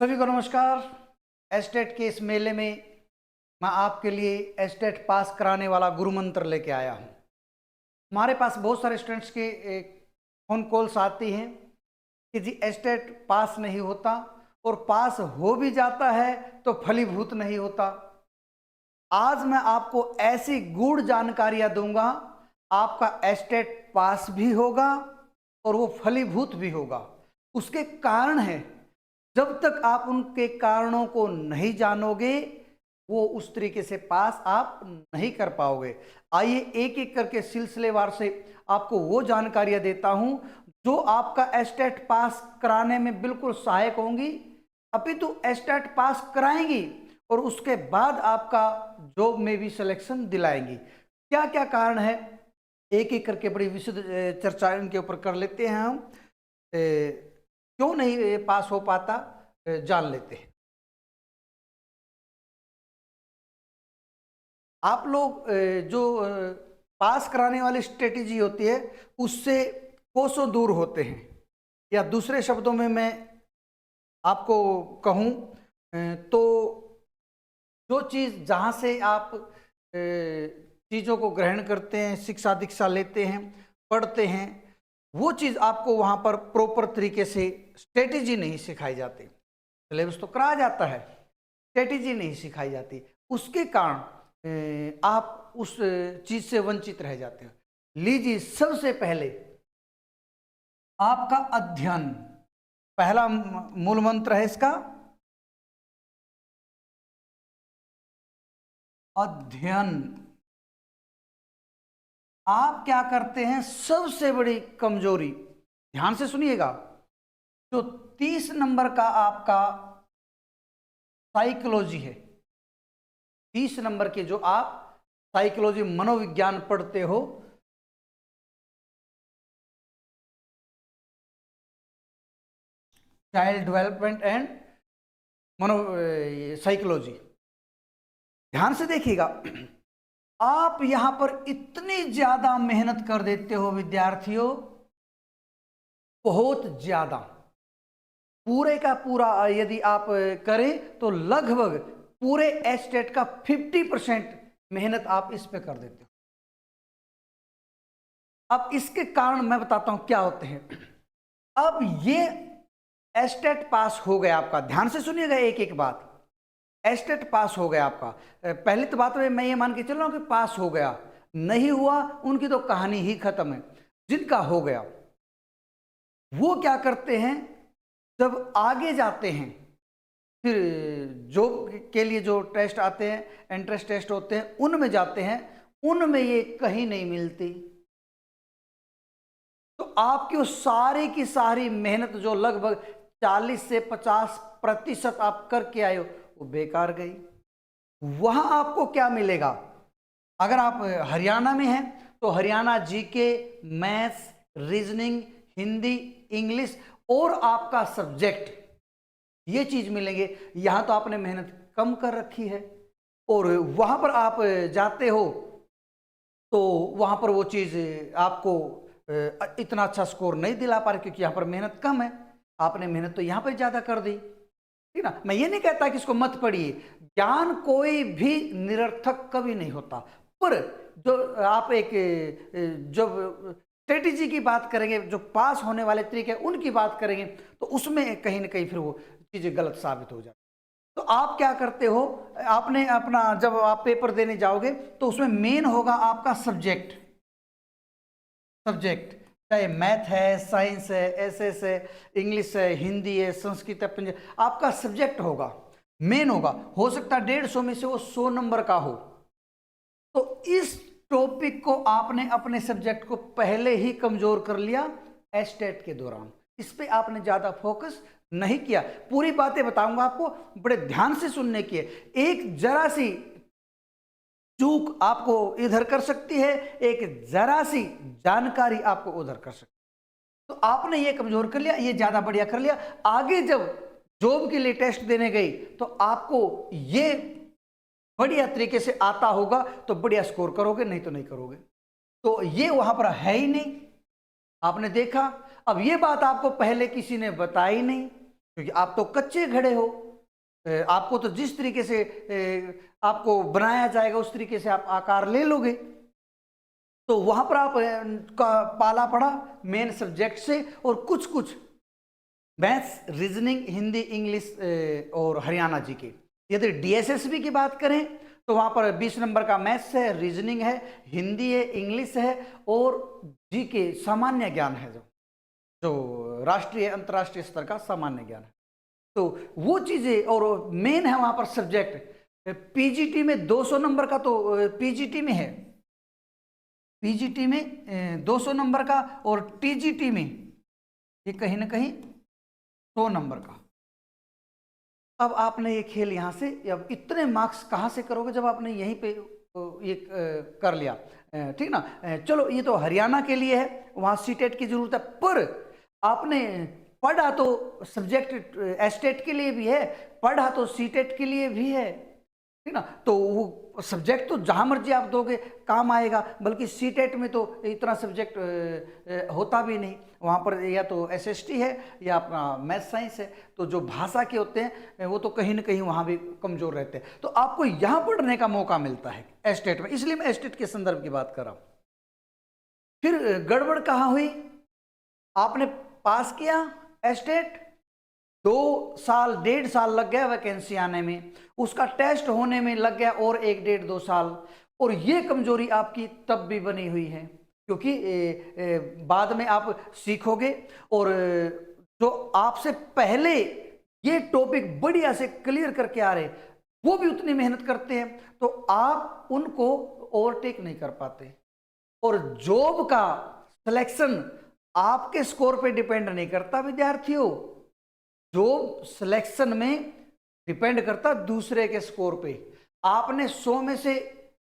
सभी को नमस्कार। एस्टेट के इस मेले में मैं आपके लिए एस्टेट पास कराने वाला गुरु मंत्र लेके आया हूँ। हमारे पास बहुत सारे स्टूडेंट्स के फ़ोन कॉल्स आती हैं कि जी एस्टेट पास नहीं होता और पास हो भी जाता है तो फलीभूत नहीं होता। आज मैं आपको ऐसी गूढ़ जानकारियाँ दूंगा, आपका एस्टेट पास भी होगा और वो फलीभूत भी होगा। उसके कारण है, जब तक आप उनके कारणों को नहीं जानोगे वो उस तरीके से पास आप नहीं कर पाओगे। आइए एक एक करके सिलसिलेवार से आपको वो जानकारियां देता हूं जो आपका एस्टेट पास कराने में बिल्कुल सहायक होंगी, अपितु एस्टेट पास कराएंगी और उसके बाद आपका जॉब में भी सिलेक्शन दिलाएंगी। क्या क्या कारण है, एक एक करके बड़ी विशद चर्चा इनके ऊपर कर लेते हैं। हम क्यों नहीं पास हो पाता जान लेते हैं। आप लोग जो पास कराने वाली स्ट्रेटेजी होती है उससे कोसों दूर होते हैं, या दूसरे शब्दों में मैं आपको कहूँ तो जो चीज़ जहाँ से आप चीज़ों को ग्रहण करते हैं, शिक्षा दीक्षा लेते हैं, पढ़ते हैं, वो चीज़ आपको वहाँ पर प्रॉपर तरीके से स्ट्रेटेजी नहीं सिखाई जाती। सिलेबस तो कराया जाता है, स्ट्रेटेजी नहीं सिखाई जाती। उसके कारण आप उस चीज़ से वंचित रह जाते हैं। लीजिए, सबसे पहले आपका अध्ययन, पहला मूल मंत्र है इसका अध्ययन। आप क्या करते हैं, सबसे बड़ी कमजोरी, ध्यान से सुनिएगा, जो 30 नंबर का आपका साइकोलॉजी है, 30 नंबर के जो आप साइकोलॉजी मनोविज्ञान पढ़ते हो, चाइल्ड डेवलपमेंट एंड मनो साइकोलॉजी, ध्यान से देखिएगा। आप यहां पर इतनी ज्यादा मेहनत कर देते हो विद्यार्थियों, बहुत ज्यादा, पूरे का पूरा यदि आप करें तो लगभग पूरे एस्टेट का 50% मेहनत आप इस पे कर देते हो। अब इसके कारण मैं बताता हूं क्या होते हैं। अब ये एस्टेट पास हो गया आपका, ध्यान से सुनिएगा एक एक बात। एस्टेट पास हो गया आपका, पहली तो बात मैं ये मान के चल रहा हूं कि पास हो गया, नहीं हुआ उनकी तो कहानी ही खत्म है। जिनका हो गया वो क्या करते हैं, जब आगे जाते हैं, फिर जॉब के लिए जो टेस्ट आते हैं, एंट्रेंस टेस्ट होते हैं, उनमें जाते हैं, उनमें ये कहीं नहीं मिलती। तो आपकी वो सारी की सारी मेहनत जो लगभग 40 से 50% आप करके आए हो, वो बेकार गई। वहां आपको क्या मिलेगा, अगर आप हरियाणा में हैं तो Haryana GK, maths, reasoning, Hindi, English और आपका सब्जेक्ट, ये चीज मिलेंगे। यहां तो आपने मेहनत कम कर रखी है और वहां पर आप जाते हो तो वहां पर वो चीज आपको इतना अच्छा स्कोर नहीं दिला पा रहे, क्योंकि यहाँ पर मेहनत कम है। आपने मेहनत तो यहाँ पर ज्यादा कर दी, ठीक ना। मैं ये नहीं कहता कि इसको मत पढ़िए, ज्ञान कोई भी निरर्थक कभी नहीं होता, पर जो आप एक जब स्ट्रेटेजी की बात करेंगे, जो पास होने वाले तरीके उनकी बात करेंगे, तो उसमें कहीं ना कहीं फिर वो चीजें गलत साबित हो जाती। तो आप क्या करते हो, आपने अपना जब आप पेपर देने जाओगे तो उसमें मेन होगा आपका सब्जेक्ट। सब्जेक्ट चाहे मैथ है, साइंस है, एसएस है, इंग्लिश है, हिंदी है, संस्कृत है, पंजाबी, आपका सब्जेक्ट होगा, मेन होगा। हो सकता है 150 में से वो 100 नंबर का हो। तो इस टॉपिक को आपने अपने सब्जेक्ट को पहले ही कमजोर कर लिया एस्टेट के दौरान, इस पे आपने ज्यादा फोकस नहीं किया। पूरी बातें बताऊंगा आपको, बड़े ध्यान से सुनने की है। एक जरा सी चूक आपको इधर कर सकती है, एक जरा सी जानकारी आपको उधर कर सकती है। तो आपने ये कमजोर कर लिया, ये ज्यादा बढ़िया कर लिया। आगे जब जॉब के लिए टेस्ट देने गई तो आपको ये बढ़िया तरीके से आता होगा तो बढ़िया स्कोर करोगे, नहीं तो नहीं करोगे। तो ये वहां पर है ही नहीं, आपने देखा। अब ये बात आपको पहले किसी ने बताई नहीं, क्योंकि आप तो कच्चे घड़े हो। आपको तो जिस तरीके से आपको बनाया जाएगा उस तरीके से आप आकार ले लोगे। तो वहां पर आप का पाला पड़ा मेन सब्जेक्ट से, और कुछ कुछ मैथ्स, रीजनिंग, हिंदी, इंग्लिश और हरियाणा जी के। यदि डीएसएसबी की बात करें तो वहां पर 20 नंबर का मैथ्स है, रीजनिंग है, हिंदी है, इंग्लिश है और जी के सामान्य ज्ञान है, जो राष्ट्रीय अंतर्राष्ट्रीय स्तर का सामान्य ज्ञान है। तो वो चीजें, और मेन है वहां पर सब्जेक्ट। पीजीटी में 200 नंबर का तो पीजीटी में है, पीजीटी में 200 नंबर का, और टीजीटी में ये कहीं ना कहीं 100 नंबर का। अब आपने ये खेल यहाँ से, अब इतने मार्क्स कहाँ से करोगे जब आपने यहीं पे ये कर लिया, ठीक ना। चलो ये तो हरियाणा के लिए है, वहाँ सीटेट की जरूरत है, पर आपने पढ़ा तो सब्जेक्ट एस्टेट के लिए भी है, पढ़ा तो सीटेट के लिए भी है, ठीक ना। तो वो सब्जेक्ट तो जहां मर्जी आप दोगे काम आएगा, बल्कि सीटेट में तो इतना सब्जेक्ट होता भी नहीं। वहां पर या तो एसएसटी है या अपना मैथ साइंस है, तो जो भाषा के होते हैं वो तो कहीं ना कहीं वहां भी कमजोर रहते हैं। तो आपको यहां पढ़ने का मौका मिलता है एस्टेट में, इसलिए मैं एस्टेट के संदर्भ की बात कर रहा हूं। फिर गड़बड़ कहाँ हुई, आपने पास किया एस्टेट, 2 साल 1.5 साल लग गया वैकेंसी आने में, उसका टेस्ट होने में लग गया और 1 1.5 2 साल, और ये कमजोरी आपकी तब भी बनी हुई है, क्योंकि बाद में आप सीखोगे, और जो आपसे पहले ये टॉपिक बढ़िया से क्लियर करके आ रहे वो भी उतनी मेहनत करते हैं, तो आप उनको ओवरटेक नहीं कर पाते। और जॉब का सिलेक्शन आपके स्कोर पे डिपेंड नहीं करता विद्यार्थियों, जॉब सिलेक्शन में डिपेंड करता दूसरे के स्कोर पे। आपने 100 में से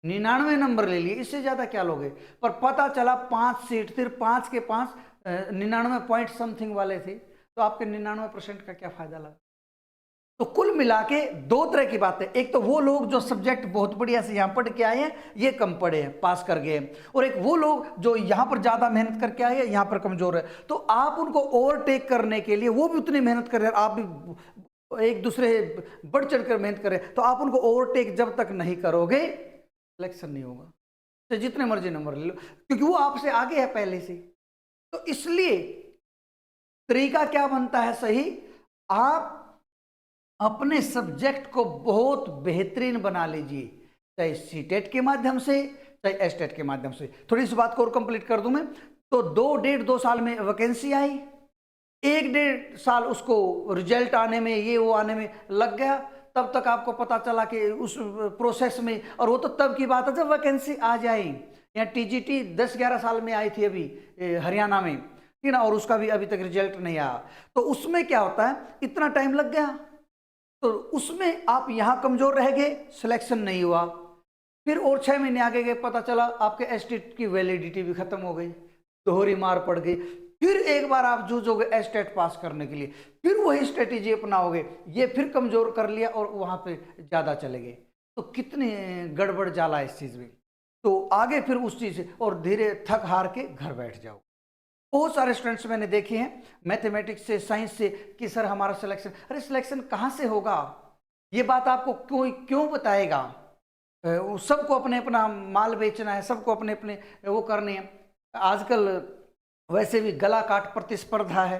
99 नंबर ले लिए, इससे ज्यादा क्या लोगे, पर पता चला 5 सीट, फिर 5 के 5 99 पॉइंट समथिंग वाले थे, तो आपके 99% का क्या फायदा लगा। तो कुल मिला के 2 तरह की बातें, एक तो वो लोग जो सब्जेक्ट बहुत बढ़िया से यहाँ पढ़ के आए हैं, ये कम पढ़े हैं, पास कर गए, और एक वो लोग जो यहाँ पर ज्यादा मेहनत करके आए हैं, यहाँ पर कमजोर है। तो आप उनको ओवरटेक करने के लिए, वो भी उतनी मेहनत कर रहे हैं, आप भी एक दूसरे बढ़ चढ़ कर मेहनत कर रहे हैं, तो आप उनको ओवरटेक जब तक नहीं करोगे सिलेक्शन नहीं होगा, तो जितने मर्जी नंबर ले लो, क्योंकि वो आपसे आगे है पहले से। तो इसलिए तरीका क्या बनता है सही, आप अपने सब्जेक्ट को बहुत बेहतरीन बना लीजिए, चाहे सीटेट के माध्यम से चाहे एस्टेट के माध्यम से। थोड़ी सी बात को और कंप्लीट कर दूं मैं, तो 2 साल में वैकेंसी आई, 1 1.5 साल उसको रिजल्ट आने में, ये वो आने में लग गया, तब तक आपको पता चला कि उस प्रोसेस में, और वो तो तब की बात है जब वैकेंसी आ जाए। या टीजीटी 10 11 साल में आई थी अभी हरियाणा में, ठीक ना, और उसका भी अभी तक रिजल्ट नहीं आया। तो उसमें क्या होता है, इतना टाइम लग गया, तो उसमें आप यहां कमजोर रह गए, सिलेक्शन नहीं हुआ। फिर और 6 महीने आगे गए, पता चला आपके एस्टेट की वैलिडिटी भी खत्म हो गई, दोहरी मार पड़ गई। फिर एक बार आप जूझोगे एस्टेट पास करने के लिए, फिर वही स्ट्रेटेजी अपनाओगे, ये फिर कमजोर कर लिया और वहां पे ज्यादा चले गए। तो कितनी गड़बड़ जाला इस चीज में, तो आगे फिर उस चीज से और धीरे थक हार के घर बैठ जाओ। बहुत सारे स्टूडेंट्स मैंने देखे हैं मैथमेटिक्स से, साइंस से, कि सर हमारा सिलेक्शन, अरे सिलेक्शन कहाँ से होगा, ये बात आपको कोई क्यों बताएगा, सबको अपने अपना माल बेचना है, सबको अपने अपने वो करने हैं। आजकल वैसे भी गला काट प्रतिस्पर्धा है,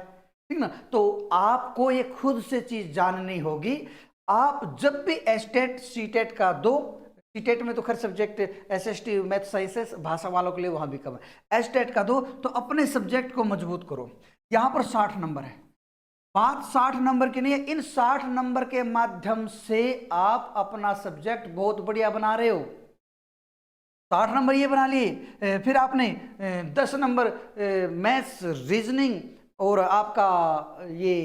ठीक ना। तो आपको ये खुद से चीज जाननी होगी। आप जब भी एस्टेट सीटेट का दो, सीटेट में तो खैर सब्जेक्ट एसएसटी मैथ साइंसेस भाषा वालों के लिए वहां भी कम है, एस्टेट का दो तो अपने सब्जेक्ट को मजबूत करो। यहाँ पर 60 नंबर है, बात 60 नंबर की नहीं है, इन 60 नंबर के माध्यम से आप अपना सब्जेक्ट बहुत बढ़िया बना रहे हो। 60 नंबर ये बना लिए, फिर आपने 10 नंबर मैथ्स, रीजनिंग और आपका ये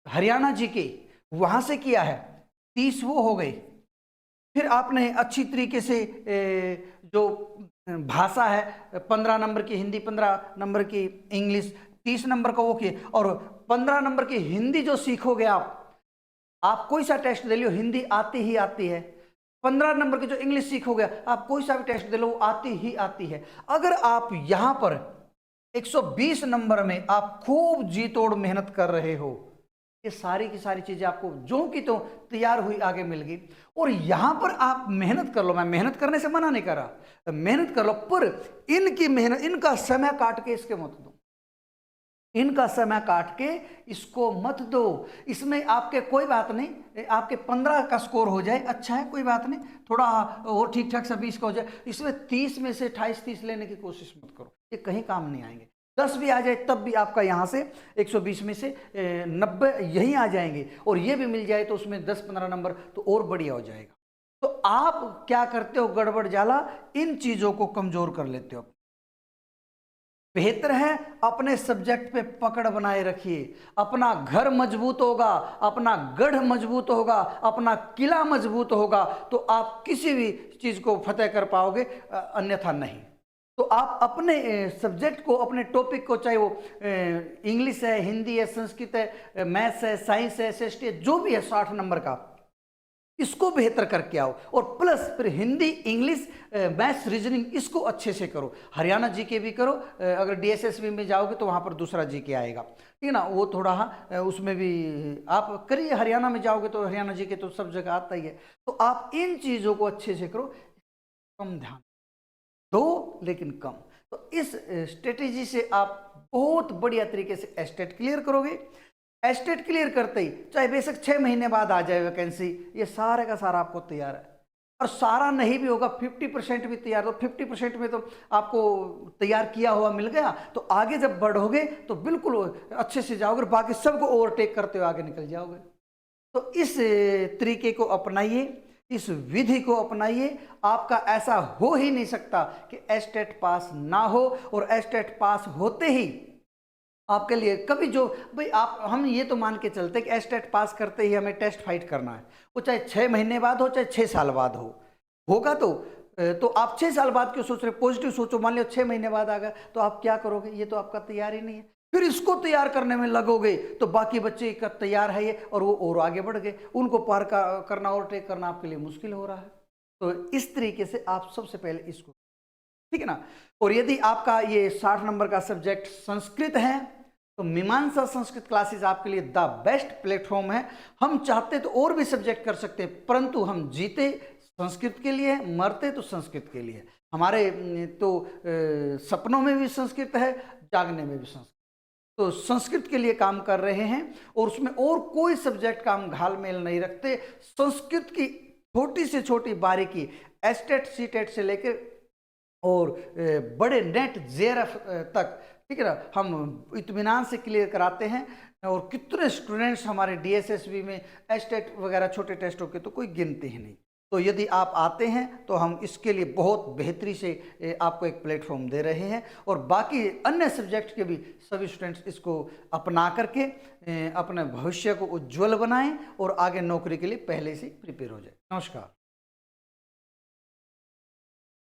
हरियाणा जीके वहां से किया है, 30 वो हो गई। फिर आपने अच्छी तरीके से जो भाषा है 15 नंबर की हिंदी, 15 नंबर की इंग्लिश, 30 नंबर का वो किए, और 15 नंबर की हिंदी जो सीखोगे आप कोई सा टेस्ट दे लो, हिंदी आती ही आती है। 15 नंबर की जो इंग्लिश सीखोगे, आप कोई सा भी टेस्ट दे लो, वो आती ही आती है। अगर आप यहां पर 120 नंबर में आप खूब जी तोड़ मेहनत कर रहे हो, ये सारी की सारी चीज़ें आपको जो की तो तैयार हुई आगे मिल गई। और यहाँ पर आप मेहनत कर लो, मैं मेहनत करने से मना नहीं कर रहा, मेहनत कर लो, पर इनकी मेहनत, इनका समय काट के इसके मत दो, इनका समय काट के इसको मत दो। इसमें आपके कोई बात नहीं, आपके 15 का स्कोर हो जाए, अच्छा है, कोई बात नहीं, थोड़ा और ठीक ठाक सा 20 का हो जाए। इसमें 30 में से 28-30 लेने की कोशिश मत करो, ये कहीं काम नहीं आएंगे। 10 भी आ जाए तब भी आपका यहाँ से 120 में से 90 यहीं आ जाएंगे, और ये भी मिल जाए तो उसमें 10-15 नंबर तो और बढ़िया हो जाएगा। तो आप क्या करते हो, गड़बड़ जाला इन चीज़ों को कमज़ोर कर लेते हो। बेहतर है अपने सब्जेक्ट पे पकड़ बनाए रखिए, अपना घर मजबूत होगा, अपना गढ़ मजबूत होगा, अपना किला मजबूत होगा, तो आप किसी भी चीज़ को फतेह कर पाओगे, अन्यथा नहीं। तो आप अपने सब्जेक्ट को, अपने टॉपिक को, चाहे वो इंग्लिश है, हिंदी है, संस्कृत है, मैथ्स है, साइंस है, एसएसटी है, जो भी है 60 नंबर का, इसको बेहतर करके आओ। और प्लस फिर हिंदी, इंग्लिश, मैथ्स, रीजनिंग इसको अच्छे से करो। हरियाणा जीके भी करो, अगर डीएसएसबी में जाओगे तो वहाँ पर दूसरा जीके आएगा, ठीक है ना, वो थोड़ा उसमें भी आप करिए। हरियाणा में जाओगे तो हरियाणा जीके तो सब जगह आता ही है। तो आप इन चीज़ों को अच्छे से करो, कम ध्यान दो लेकिन कम। तो इस स्ट्रेटेजी से आप बहुत बढ़िया तरीके से एस्टेट क्लियर करोगे। एस्टेट क्लियर करते ही, चाहे बेशक 6 महीने बाद आ जाए वैकेंसी, ये सारे का सारा आपको तैयार है। और सारा नहीं भी होगा, 50% भी तैयार, तो 50% में तो आपको तैयार किया हुआ मिल गया, तो आगे जब बढ़ोगे तो बिल्कुल अच्छे से जाओगे, बाकी सबको ओवरटेक करते हुए आगे निकल जाओगे। तो इस तरीके को अपनाइए, इस विधि को अपनाइए। आपका ऐसा हो ही नहीं सकता कि एस्टेट पास ना हो, और एस्टेट पास होते ही आपके लिए कभी जो भाई आप, हम ये तो मान के चलते कि एस्टेट पास करते ही हमें टेस्ट फाइट करना है, वो चाहे 6 महीने बाद हो, चाहे 6 साल बाद हो, होगा तो आप 6 साल बाद क्यों सोच रहे, पॉजिटिव सोचो। मान लो 6 महीने बाद आ गया तो आप क्या करोगे, ये तो आपका तैयार ही नहीं है। फिर इसको तैयार करने में लगोगे तो बाकी बच्चे का तैयार है ये, और वो और आगे बढ़ गए, उनको पार करना और टेक करना आपके लिए मुश्किल हो रहा है। तो इस तरीके से आप सबसे पहले इसको, ठीक है ना। और यदि आपका ये 60 नंबर का सब्जेक्ट संस्कृत है तो मीमांसा संस्कृत क्लासेस आपके लिए द बेस्ट प्लेटफॉर्म है। हम चाहते तो और भी सब्जेक्ट कर सकते हैं, परंतु हम जीते संस्कृत के लिए, मरते तो संस्कृत के लिए। हमारे तो सपनों में भी संस्कृत है, जागने में भी संस्कृत। तो संस्कृत के लिए काम कर रहे हैं, और उसमें और कोई सब्जेक्ट का हम घालमेल नहीं रखते। संस्कृत की छोटी से छोटी बारीकी, एस्टेट सीटेट से लेकर और बड़े नेट जेआरएफ तक, ठीक है ना, हम इत्मीनान से क्लियर कराते हैं। और कितने स्टूडेंट्स हमारे डीएसएसबी में एस्टेट वगैरह छोटे टेस्टों के तो कोई गिनती ही नहीं। तो यदि आप आते हैं तो हम इसके लिए बहुत बेहतरी से आपको एक प्लेटफॉर्म दे रहे हैं, और बाकी अन्य सब्जेक्ट के भी सभी स्टूडेंट्स इसको अपना करके अपने भविष्य को उज्ज्वल बनाएं और आगे नौकरी के लिए पहले से प्रिपेयर हो जाए। नमस्कार।